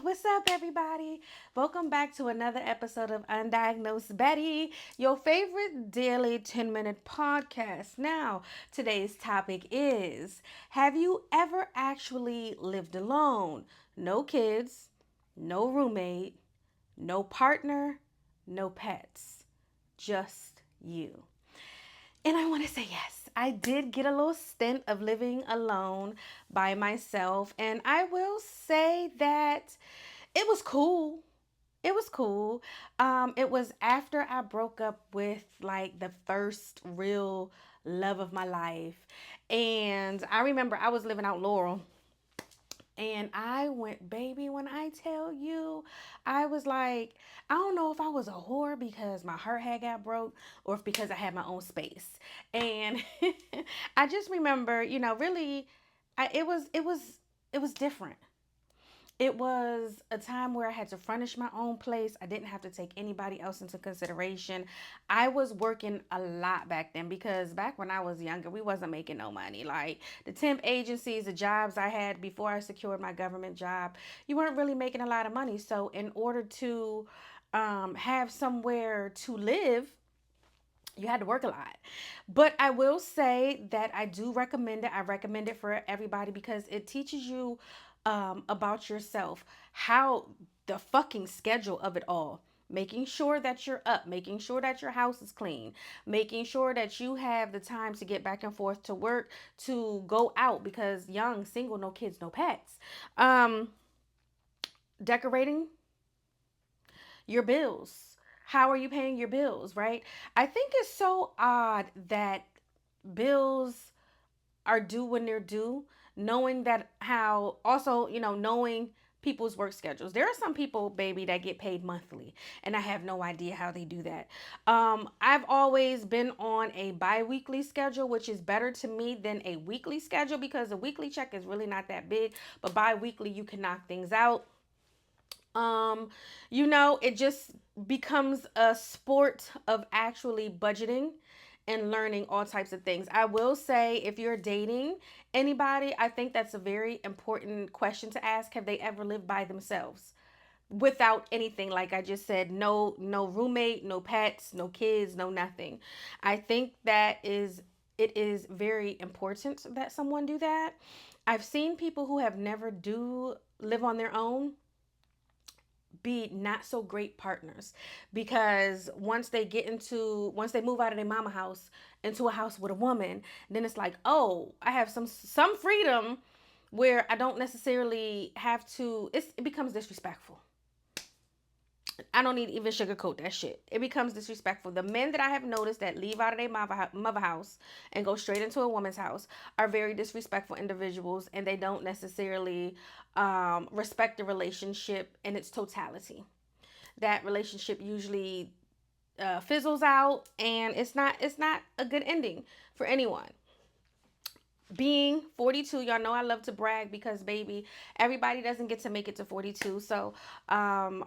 What's up, everybody? Welcome back to another episode of Undiagnosed Baddie, your favorite daily 10-minute podcast. Now, today's topic is: have you ever actually lived alone? No kids, no roommate, no partner, no pets, just you. And I want to say yes. I did get a little stint of living alone by myself. And I will say that it was cool. It was cool. It was after I broke up with like the first real love of my life. And I remember I was living out Laurel. And I went, baby, when I tell you, I was like, I don't know if I was a whore because my heart had got broke or if because I had my own space. And I just remember, really, it was different. It was a time where I had to furnish my own place. I didn't have to take anybody else into consideration. I was working a lot back then because back when I was younger, we wasn't making no money. Like the temp agencies, the jobs I had before I secured my government job, you weren't really making a lot of money. So in order to have somewhere to live, you had to work a lot. But I will say that I do recommend it. I recommend it for everybody because it teaches you about yourself, how the fucking schedule of it all. Making sure that you're up, making sure that your house is clean, making sure that you have the time to get back and forth to work, to go out because young, single, no kids, no pets. Um, Decorating your bills. How are you paying your bills, right? I think it's so odd that bills are due when they're due, knowing that how also, knowing people's work schedules. There are some people, baby, that get paid monthly, and I have no idea how they do that. I've always been on a bi-weekly schedule, which is better to me than a weekly schedule because a weekly check is really not that big, but bi-weekly you can knock things out. um it just becomes a sport of actually budgeting and learning all types of things. I will say, if you're dating anybody, I think that's a very important question to ask. Have they ever lived by themselves without anything? Like I just said, no roommate, no pets, no kids, no nothing. I think it is very important that someone do that. I've seen people who have never do live on their own be not so great partners because once they move out of their mama house into a house with a woman, then it's like, oh, I have some freedom where I don't necessarily have to. It becomes disrespectful. I don't need to even sugarcoat that shit. It becomes disrespectful. The men that I have noticed that leave out of their mother house and go straight into a woman's house are very disrespectful individuals, and they don't necessarily respect the relationship in its totality. That relationship usually fizzles out, and it's not a good ending for anyone. Being 42, y'all know I love to brag because, baby, everybody doesn't get to make it to 42. So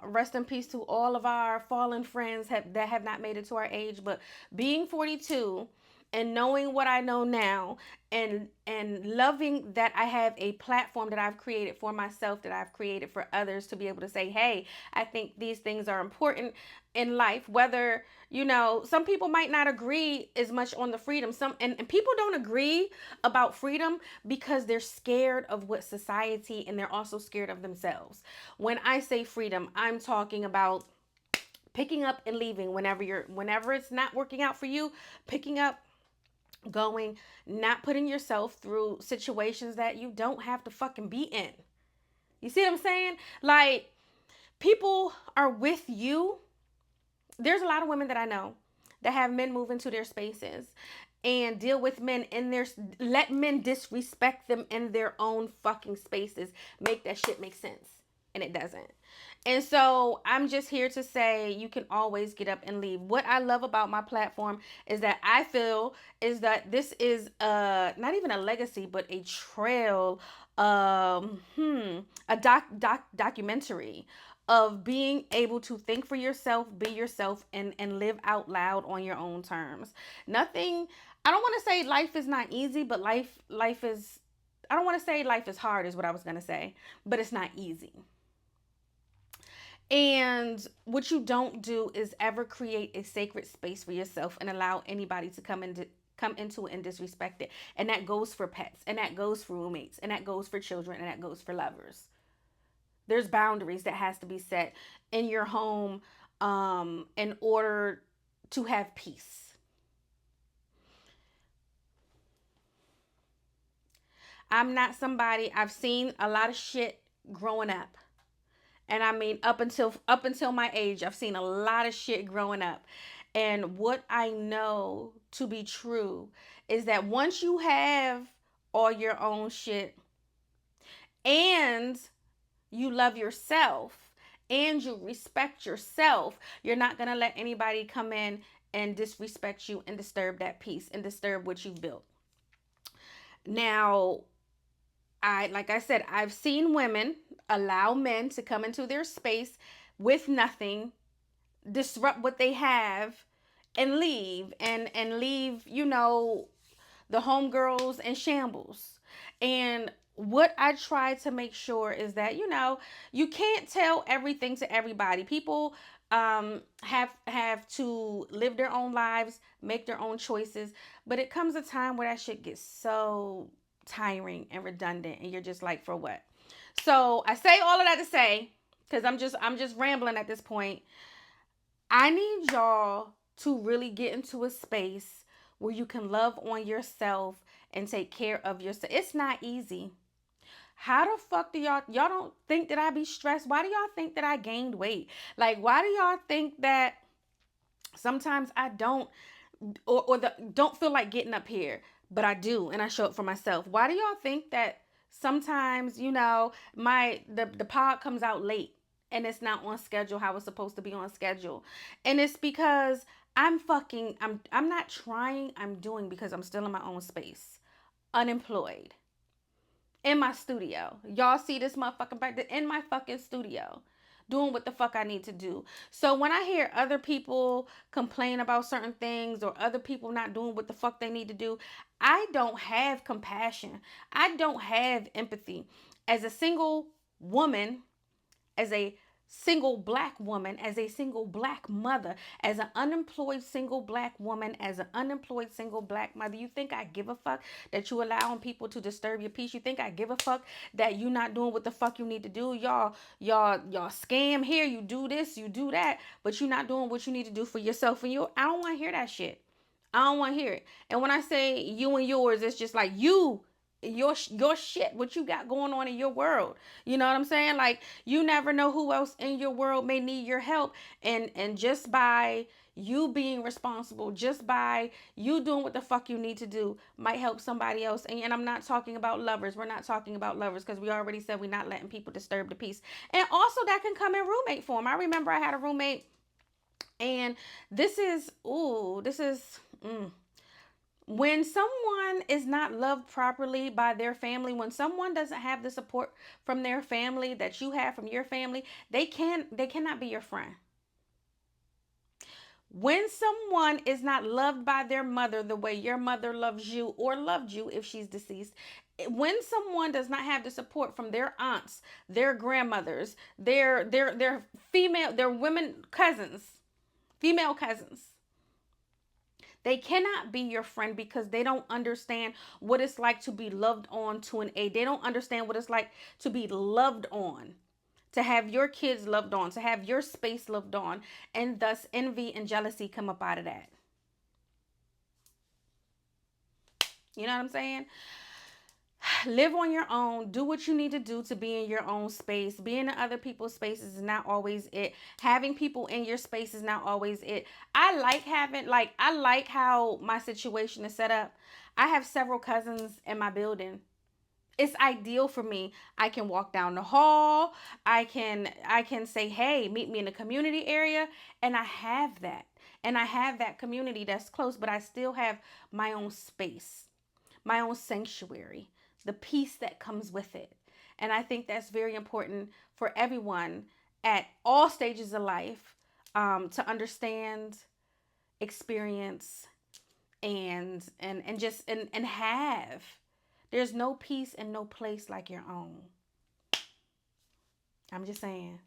rest in peace to all of our fallen friends that have not made it to our age. But being 42 and knowing what I know now, and loving that I have a platform that I've created for myself, that I've created for others, to be able to say, hey, I think these things are important in life. Whether, some people might not agree as much on the freedom. And people don't agree about freedom because they're scared of what society, and they're also scared of themselves. When I say freedom, I'm talking about picking up and leaving whenever it's not working out for you, picking up, going, not putting yourself through situations that you don't have to fucking be in. You see what I'm saying? Like, people are with you. There's a lot of women that I know that have men move into their spaces and deal with men in their, let men disrespect them in their own fucking spaces. Make that shit make sense. And it doesn't. And so I'm just here to say you can always get up and leave. What I love about my platform is that I feel is that this is not even a legacy, but a trail, a documentary of being able to think for yourself, be yourself, and live out loud on your own terms. Nothing. I don't want to say life is not easy, but life is. I don't want to say life is hard is what I was gonna say, but it's not easy. And what you don't do is ever create a sacred space for yourself and allow anybody to come into it and disrespect it. And that goes for pets, and that goes for roommates, and that goes for children, and that goes for lovers. There's boundaries that has to be set in your home in order to have peace. I'm not somebody, I've seen a lot of shit growing up. And I mean up until my age, I've seen a lot of shit growing up. And what I know to be true is that once you have all your own shit and you love yourself and you respect yourself, you're not going to let anybody come in and disrespect you and disturb that peace and disturb what you've built. Now, like I said, I've seen women allow men to come into their space with nothing, disrupt what they have, and leave, the homegirls in shambles. And what I try to make sure is that, you can't tell everything to everybody. People have to live their own lives, make their own choices, but it comes a time where that shit gets so tiring and redundant, and you're just like, for what? So I say all of that to say, because I'm just rambling at this point. I need y'all to really get into a space where you can love on yourself and take care of yourself. It's not easy. How the fuck do y'all don't think that I be stressed? Why do y'all think that I gained weight? Like, why do y'all think that sometimes I don't, don't feel like getting up here, but I do, and I show up for myself? Why do y'all think that sometimes, the pod comes out late and it's not on schedule how it's supposed to be on schedule? And it's because I'm not trying, I'm doing, because I'm still in my own space, unemployed, in my studio. Y'all see this motherfucking back in my fucking studio, doing what the fuck I need to do. So when I hear other people complain about certain things, or other people not doing what the fuck they need to do, I don't have compassion. I don't have empathy. As a single woman, as a single black woman, as a single black mother, as an unemployed single black woman, as an unemployed single black mother, you think I give a fuck that you allowing people to disturb your peace? You think I give a fuck that you not doing what the fuck you need to do? Y'all scam here, you do this, you do that, but you not doing what you need to do for yourself. And I don't want to hear that shit. I don't want to hear it. And when I say you and yours, it's just like your shit, what you got going on in your world. You know what I'm saying? Like, you never know who else in your world may need your help, and just by you being responsible, just by you doing what the fuck you need to do, might help somebody else. And I'm not talking about lovers. We're not talking about lovers, because we already said we're not letting people disturb the peace. And also, that can come in roommate form. I remember I had a roommate, and this is when someone is not loved properly by their family, when someone doesn't have the support from their family that you have from your family, they cannot be your friend. When someone is not loved by their mother the way your mother loves you, or loved you if she's deceased, when someone does not have the support from their aunts, their grandmothers, their women cousins, female cousins, they cannot be your friend, because they don't understand what it's like to be loved on to an age. They don't understand what it's like to be loved on, to have your kids loved on, to have your space loved on, and thus envy and jealousy come up out of that. You know what I'm saying? Live on your own. Do what you need to do to be in your own space. Being in other people's spaces is not always it. Having people in your space is not always it. I like how my situation is set up. I have several cousins in my building. It's ideal for me. I can walk down the hall. I can say, "Hey, meet me in the community area," and I have that. And I have that community that's close, but I still have my own space, my own sanctuary, the peace that comes with it. And I think that's very important for everyone at all stages of life, to understand, experience, and have. There's no peace and no place like your own. I'm just saying.